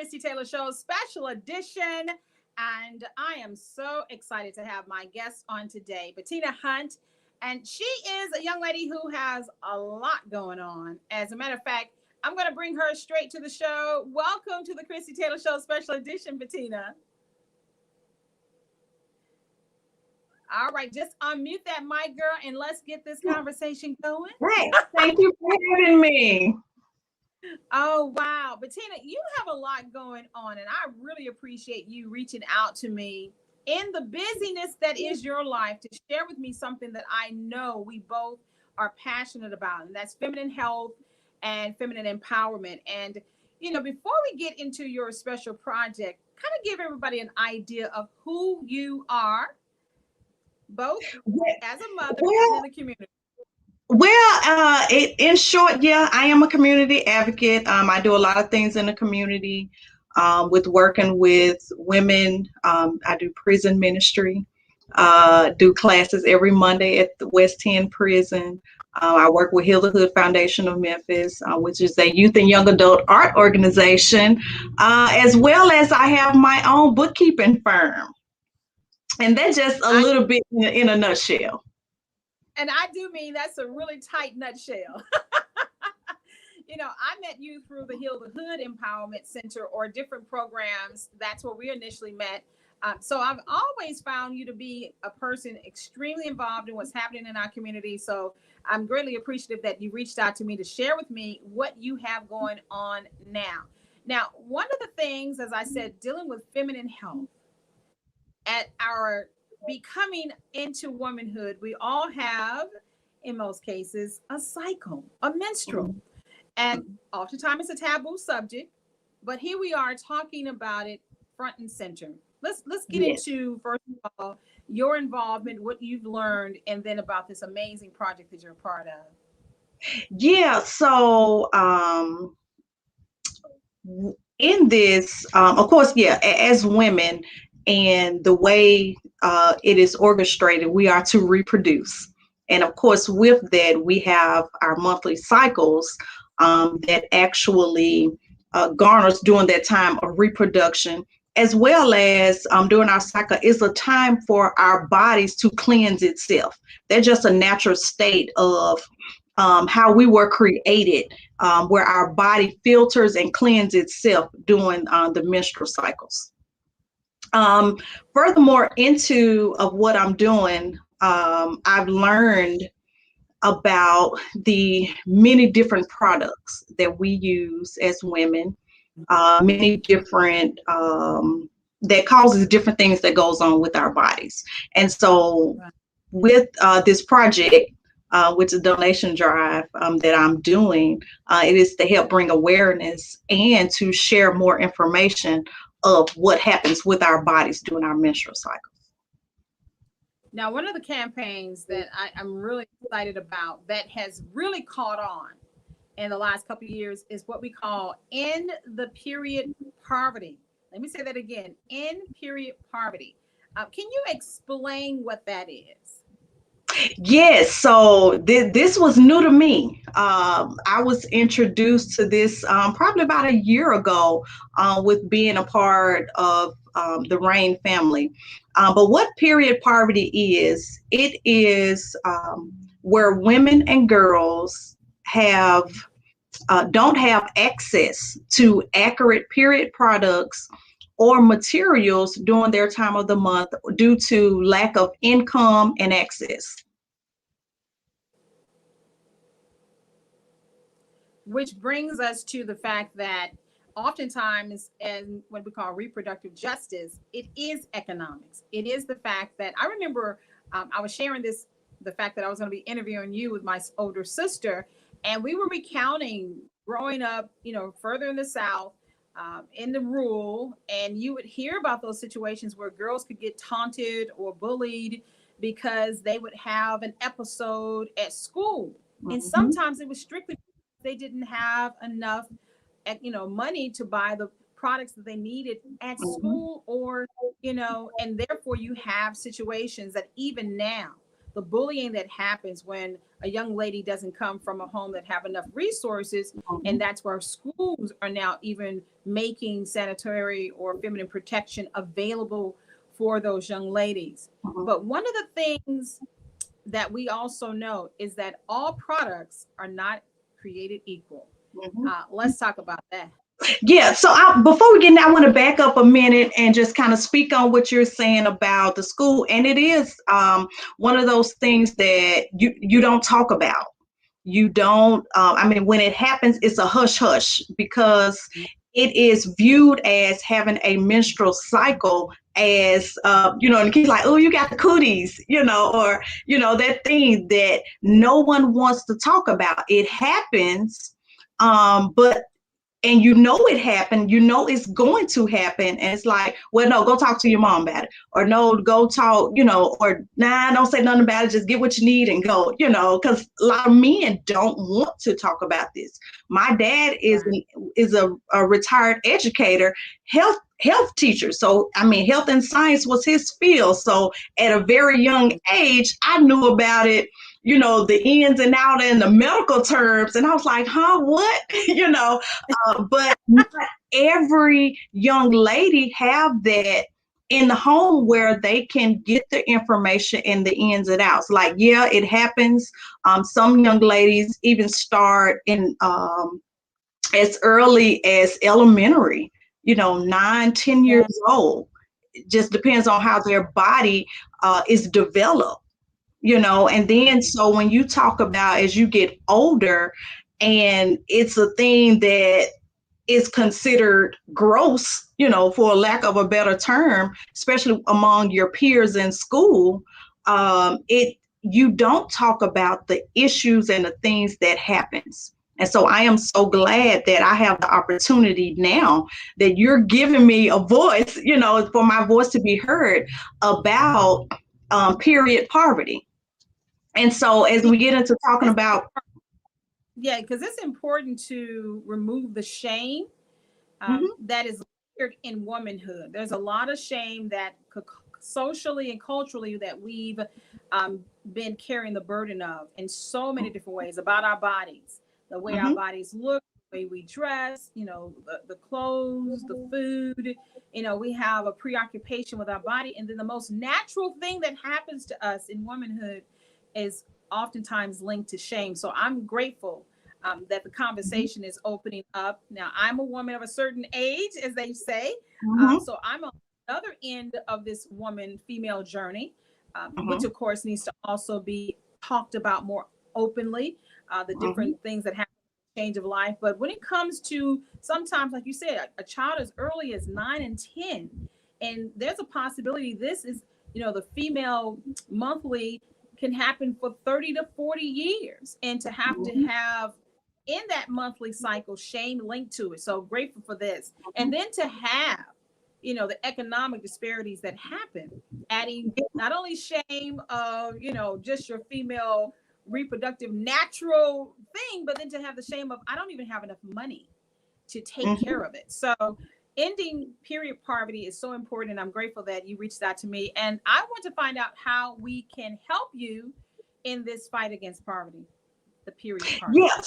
Christie Taylor Show special edition. And I am so excited to have my guest on today, Betina Hunt. And she is a young lady who has a lot going on. As a matter of fact, I'm going to bring her straight to the show. Welcome to the Christie Taylor Show special edition, Betina. All right, just unmute that mic, girl, and let's get this conversation going. Hey, thank you for having me. Oh, wow. Betina, you have a lot going on, and I really appreciate you reaching out to me in the busyness that is your life to share with me something that I know we both are passionate about, and that's feminine health and feminine empowerment. And, before we get into your special project, kind of give everybody an idea of who you are, both as a mother and in the community. In short, yeah, I am a community advocate. I do a lot of things in the community with working with women. I do prison ministry, do classes every Monday at the West 10 prison. I work with Heal the Hood Foundation of Memphis, which is a youth and young adult art organization, as well as I have my own bookkeeping firm. And that's just a little bit in a nutshell. And I do mean that's a really tight nutshell. I met you through the Heal the Hood Empowerment Center or different programs. That's where we initially met. So I've always found you to be a person extremely involved in what's happening in our community. So I'm greatly appreciative that you reached out to me to share with me what you have going on now. Now, one of the things, as I said, dealing with feminine health at our becoming into womanhood, we all have, in most cases, a cycle, a menstrual. And oftentimes it's a taboo subject, but here we are talking about it front and center. Let's get into, first of all, your involvement, what you've learned, and then about this amazing project that you're a part of. Yeah, so in this, of course, as women, and the way it is orchestrated, we are to reproduce. And of course, with that, we have our monthly cycles that actually garners during that time of reproduction, as well as during our cycle is a time for our bodies to cleanse itself. They're just a natural state of how we were created, where our body filters and cleanses itself during the menstrual cycles. Furthermore, into of what I'm doing, I've learned about the many different products that we use as women, many different that causes different things that goes on with our bodies. And so with this project, which is a donation drive that I'm doing, it is to help bring awareness and to share more information of what happens with our bodies during our menstrual cycle. Now, one of the campaigns that I'm really excited about that has really caught on in the last couple of years is what we call End the Period Poverty. Let me say that again, End Period Poverty. Can you explain what that is? Yes, so this was new to me. I was introduced to this probably about a year ago with being a part of the Reign family. But what period poverty is, it is where women and girls don't have access to accurate period products or materials during their time of the month due to lack of income and access. Which brings us to the fact that oftentimes in what we call reproductive justice, it is economics. It is the fact that I remember I was sharing the fact that I was going to be interviewing you with my older sister, and we were recounting growing up, further in the South, in the rural, and you would hear about those situations where girls could get taunted or bullied because they would have an episode at school. And sometimes it was strictly they didn't have enough money to buy the products that they needed at school, or and therefore you have situations that even now the bullying that happens when a young lady doesn't come from a home that have enough resources. And that's where schools are now even making sanitary or feminine protection available for those young ladies. But one of the things that we also know is that all products are not created equal. Let's talk about that. Yeah, so before we get in, I want to back up a minute and just kind of speak on what you're saying about the school. And it is one of those things that you don't talk about. You don't, I mean, when it happens, it's a hush hush because it is viewed as having a menstrual cycle as, and the kids like, oh, you got the cooties, or, that thing that no one wants to talk about. It happens, but and it happened, it's going to happen. And it's like, well, no, go talk to your mom about it. Or no, go talk, or nah, don't say nothing about it. Just get what you need and go, because a lot of men don't want to talk about this. My dad is a retired educator, health teacher. So, I mean, health and science was his field. So at a very young age, I knew about it, the ins and outs and the medical terms. And I was like, huh, what? But not every young lady have that in the home where they can get the information and the ins and outs. Like, yeah, it happens. Some young ladies even start in as early as elementary, 9, 10 years old. It just depends on how their body is developed. And then so when you talk about as you get older and it's a thing that is considered gross, for a lack of a better term, especially among your peers in school, you don't talk about the issues and the things that happens. And so I am so glad that I have the opportunity now that you're giving me a voice, for my voice to be heard about period poverty. And so as we get into talking about, because it's important to remove the shame that is layered in womanhood. There's a lot of shame that socially and culturally that we've been carrying the burden of in so many different ways about our bodies, the way our bodies look, the way we dress, the clothes, the food. We have a preoccupation with our body. And then the most natural thing that happens to us in womanhood is oftentimes linked to shame. So I'm grateful that the conversation is opening up. Now, I'm a woman of a certain age, as they say. So I'm on the other end of this female journey, which of course needs to also be talked about more openly, the different things that happen in the change of life. But when it comes to sometimes, like you said, a child as early as 9 and 10, and there's a possibility this is, the female monthly can happen for 30 to 40 years, and to have in that monthly cycle shame linked to it. So grateful for this. And then to have the economic disparities that happen, adding not only shame of just your female reproductive natural thing, but then to have the shame of I don't even have enough money to take care of it. So ending period poverty is so important, and I'm grateful that you reached out to me. And I want to find out how we can help you in this fight against poverty, the period poverty. Yeah.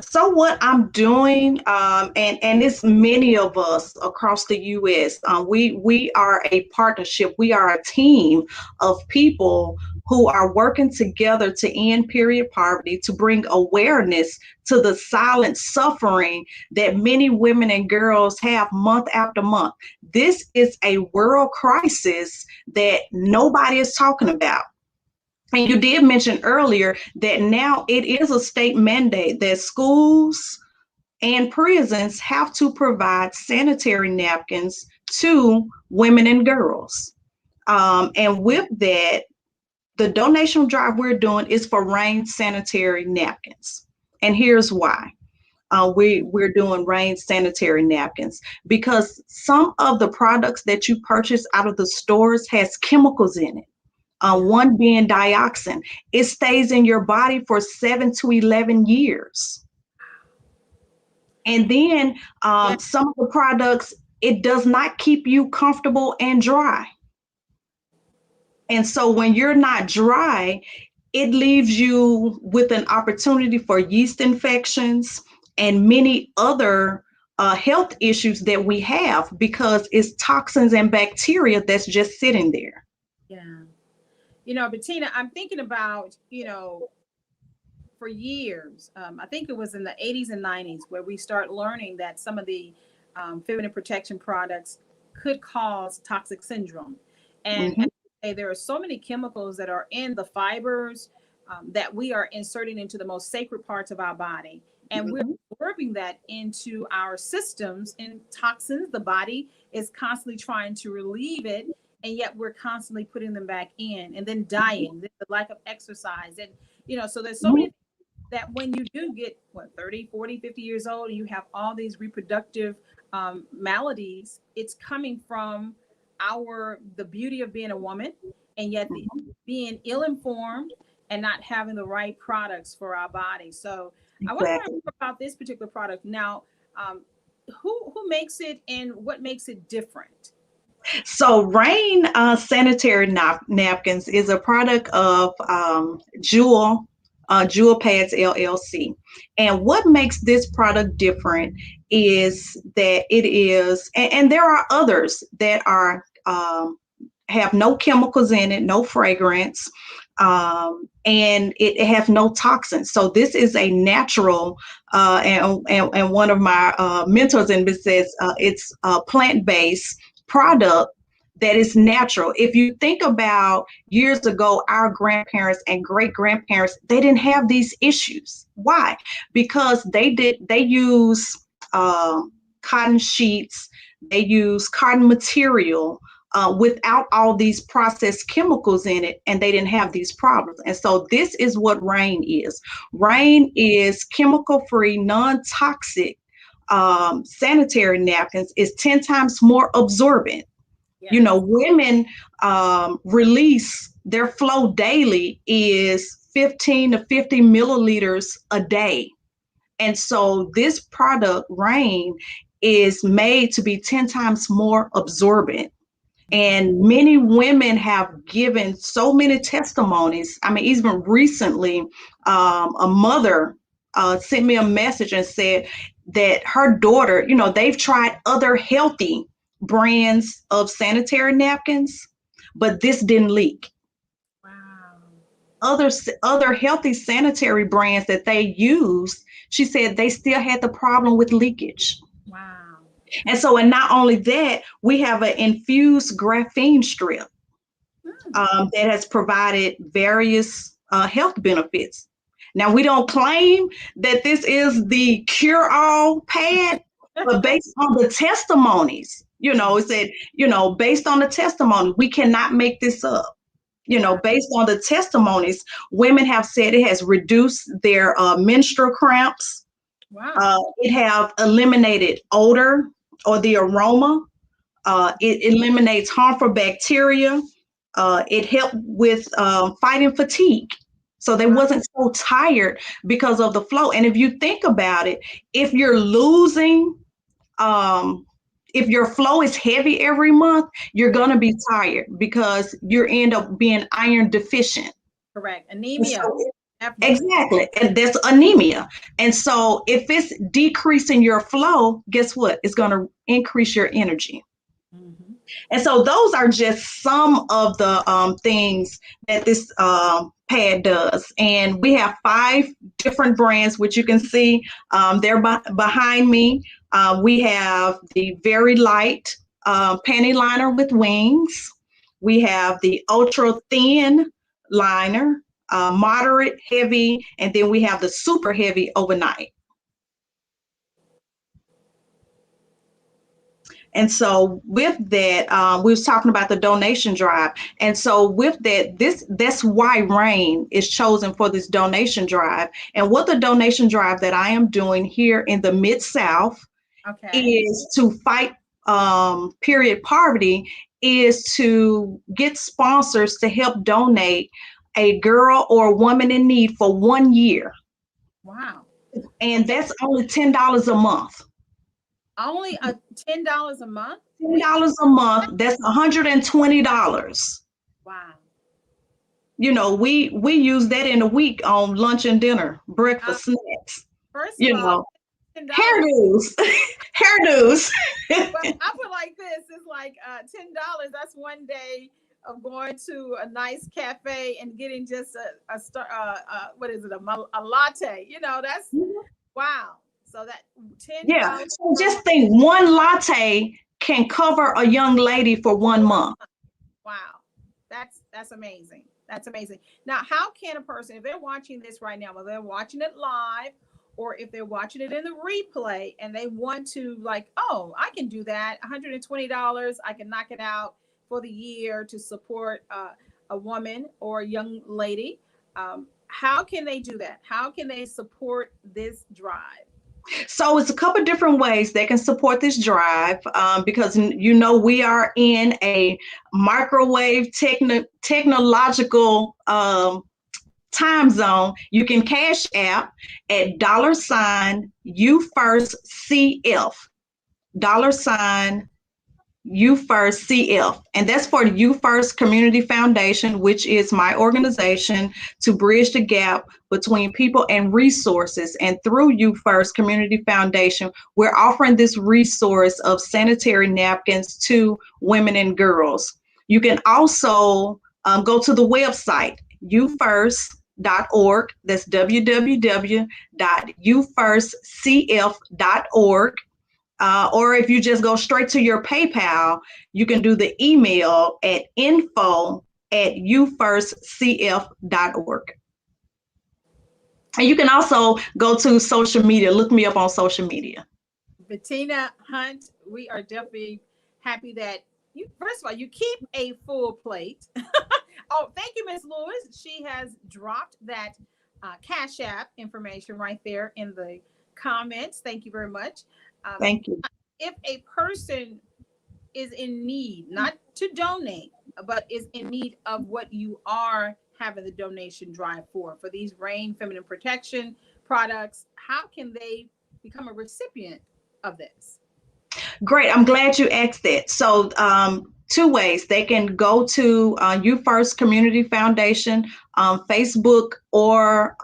So what I'm doing, and it's many of us across the U.S. We are a partnership. We are a team of people who are working together to end period poverty, to bring awareness to the silent suffering that many women and girls have month after month. This is a world crisis that nobody is talking about. And you did mention earlier that now it is a state mandate that schools and prisons have to provide sanitary napkins to women and girls. And with that, the donation drive we're doing is for Reign Sanitary Napkins. And here's why. We're doing Reign Sanitary Napkins because some of the products that you purchase out of the stores has chemicals in it. One being dioxin. It stays in your body for 7 to 11 years. And then some of the products, it does not keep you comfortable and dry. And so when you're not dry, it leaves you with an opportunity for yeast infections and many other health issues that we have because it's toxins and bacteria that's just sitting there. Yeah. Bettina, I'm thinking about, for years, I think it was in the 80s and 90s where we start learning that some of the feminine protection products could cause toxic syndrome. And Hmm. as you say, there are so many chemicals that are in the fibers that we are inserting into the most sacred parts of our body. And we're Hmm. absorbing that into our systems and toxins. The body is constantly trying to relieve it, and yet we're constantly putting them back in. And then dying, the lack of exercise. And, so there's so many that when you do get 30, 40, 50 years old and you have all these reproductive maladies, it's coming from the beauty of being a woman, and yet being ill-informed and not having the right products for our body. So I want to learn Exactly. more about this particular product now. um, who makes it and what makes it different? So, Reign Sanitary Napkins is a product of Jewel Pads LLC. And what makes this product different is that it is, and there are others that are have no chemicals in it, no fragrance, and it has no toxins. So this is a natural, and one of my mentors in this says it's a plant-based product that is natural. If you think about years ago, our grandparents and great grandparents, they didn't have these issues. Why? Because they use cotton sheets, they use cotton material without all these processed chemicals in it, and they didn't have these problems. And so this is what Reign is. Reign is chemical-free, non-toxic sanitary napkins. Is 10 times more absorbent. Yes. Women release their flow daily is 15 to 50 milliliters a day. And so this product, Reign, is made to be 10 times more absorbent. And many women have given so many testimonies. I mean, even recently, a mother sent me a message and said that her daughter, they've tried other healthy brands of sanitary napkins, but this didn't leak. Wow. Other healthy sanitary brands that they used, she said they still had the problem with leakage. Wow. And not only that, we have an infused graphene strip Mm. that has provided various health benefits. Now, we don't claim that this is the cure-all pad, but based on the testimonies, it said, based on the testimony, we cannot make this up. Wow. Based on the testimonies, women have said it has reduced their menstrual cramps. Wow. It have eliminated odor or the aroma. It eliminates harmful bacteria. It helped with fighting fatigue. So they Wow. wasn't so tired because of the flow. And if you think about it, if you're losing, um, if your flow is heavy every month, you're Yeah. going to be tired because you end up being iron deficient. Correct. And Anemia. so Definitely. exactly. And that's anemia. And so if it's decreasing your flow, guess what? It's going to increase your energy. Hmm. And so those are just some of the things that this pad does. And we have 5 different brands, which you can see they're behind me. We have the very light panty liner with wings. We have the ultra thin liner, moderate, heavy, and then we have the super heavy overnight. And so with that, we was talking about the donation drive. And so with that, that's why Reign is chosen for this donation drive. And what the donation drive that I am doing here in the Mid-South Okay. is to fight period poverty, is to get sponsors to help donate a girl or a woman in need for 1 year. Wow. And Okay. that's only $10 a month. Only a $10 a month. $10 a month, that's $120. Wow. we use that in a week on lunch and dinner, Uh, breakfast snacks, First of you all, know, $10. hairdos, hairdos. But I put like this: it's like $10. That's one day of going to a nice cafe and getting just a star. What is it? A latte. That's wow. So that Yeah. $10 So per just month. think one latte can cover a young lady for 1 month. Wow, that's amazing. That's amazing. Now, how can a person, if they're watching this right now, whether they're watching it live or if they're watching it in the replay and they want to like, oh, I can do that, $120, I can knock it out for the year to support a woman or a young lady. How can they do that? How can they support this drive? So it's a couple different ways they can support this drive, because we are in a microwave technological time zone. You can cash app at $ you first CF, $ You First CF, and that's for the You First Community Foundation, which is my organization to bridge the gap between people and resources. And through You First Community Foundation, we're offering this resource of sanitary napkins to women and girls. You can also go to the website youfirst.org. That's www.youfirstcf.org. Or if you just go straight to your PayPal, you can do the email at info@youfirstcf.org. And you can also go to social media, look me up on social media. Betina Hunt, we are definitely happy that you, first of all, you keep a full plate. Oh, thank you, Miss Lewis. She has dropped that Cash App information right there in the comments. Thank you very much. Um, Thank you. if a person is in need, not to donate, but is in need of what you are having the donation drive for these Reign feminine protection products, how can they become a recipient of this? Great. I'm glad you asked that. So, two ways they can go to You First Community Foundation Facebook or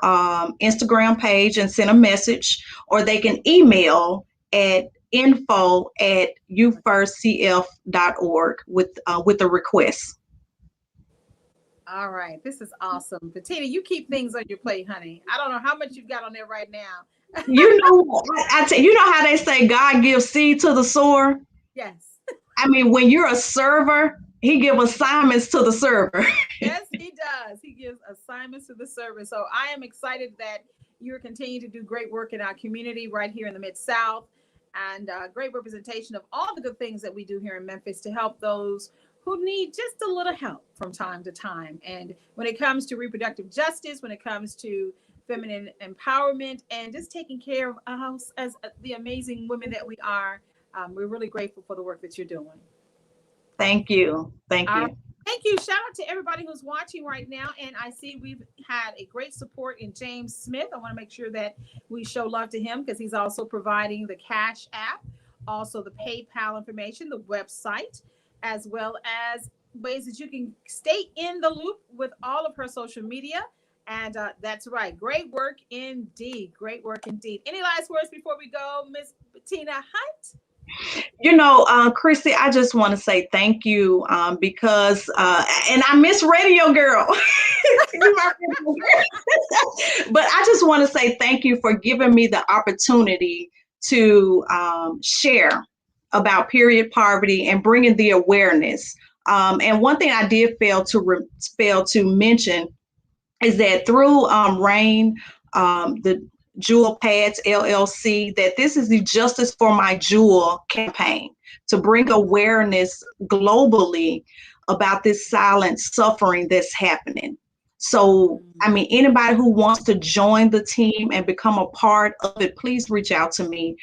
Instagram page and send a message, or they can email at info@youfirstcf.org with a request. All right, this is awesome. Bettina, you keep things on your plate, honey. I don't know how much you've got on there right now. You know how they say God gives seed to the sower. Yes. I mean, when you're a server, He give assignments to the server. Yes, he does. He gives assignments to the service. So I am excited that you're continuing to do great work in our community right here in the Mid South, and great representation of all the good things that we do here in Memphis to help those who need just a little help from time to time. And when it comes to reproductive justice, when it comes to feminine empowerment, and just taking care of us as the amazing women that we are, we're really grateful for the work that you're doing. Thank you. Thank All right. you. Thank you. Shout out to everybody who's watching right now. And I see we've had a great support in James Smith. I want to make sure that we show love to him because he's also providing the Cash App, also the PayPal information, the website, as well as ways that you can stay in the loop with all of her social media. And that's right. Great work indeed. Great work indeed. Any last words before we go, Miss Betina Hunt? Christy, I just want to say thank you, because, and I miss Radio Girl. You my Radio Girl. But I just want to say thank you for giving me the opportunity to share about period poverty and bringing the awareness. And one thing I did fail to mention is that through Reign, the Jewel Pads LLC, that this is the Justice for My Jewel campaign to bring awareness globally about this silent suffering that's happening. So, I mean, anybody who wants to join the team and become a part of it, please reach out to me,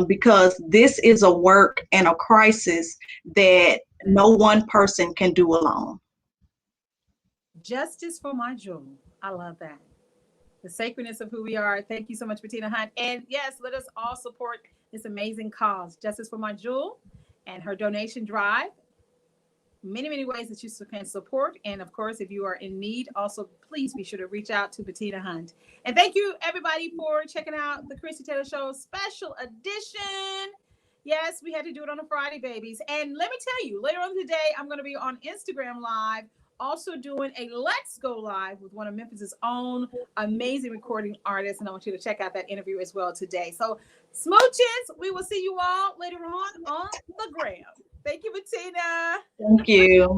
because this is a work and a crisis that no one person can do alone. Justice for my jewel. I love that. The sacredness of who we are. Thank you so much, Betina Hunt. And yes, let us all support this amazing cause, Justice for My Jewel, and her donation drive. many ways that you can support. And of course, if you are in need, also please be sure to reach out to Betina Hunt. And thank you everybody for checking out the Christie Taylor Show special edition. Yes, we had to do it on a Friday, babies. And let me tell you, later on today, I'm going to be on Instagram Live, also doing a Let's Go Live with one of Memphis's own amazing recording artists. And I want you to check out that interview as well today. So, smooches, we will see you all later on the gram. Thank you, Betina. Thank you.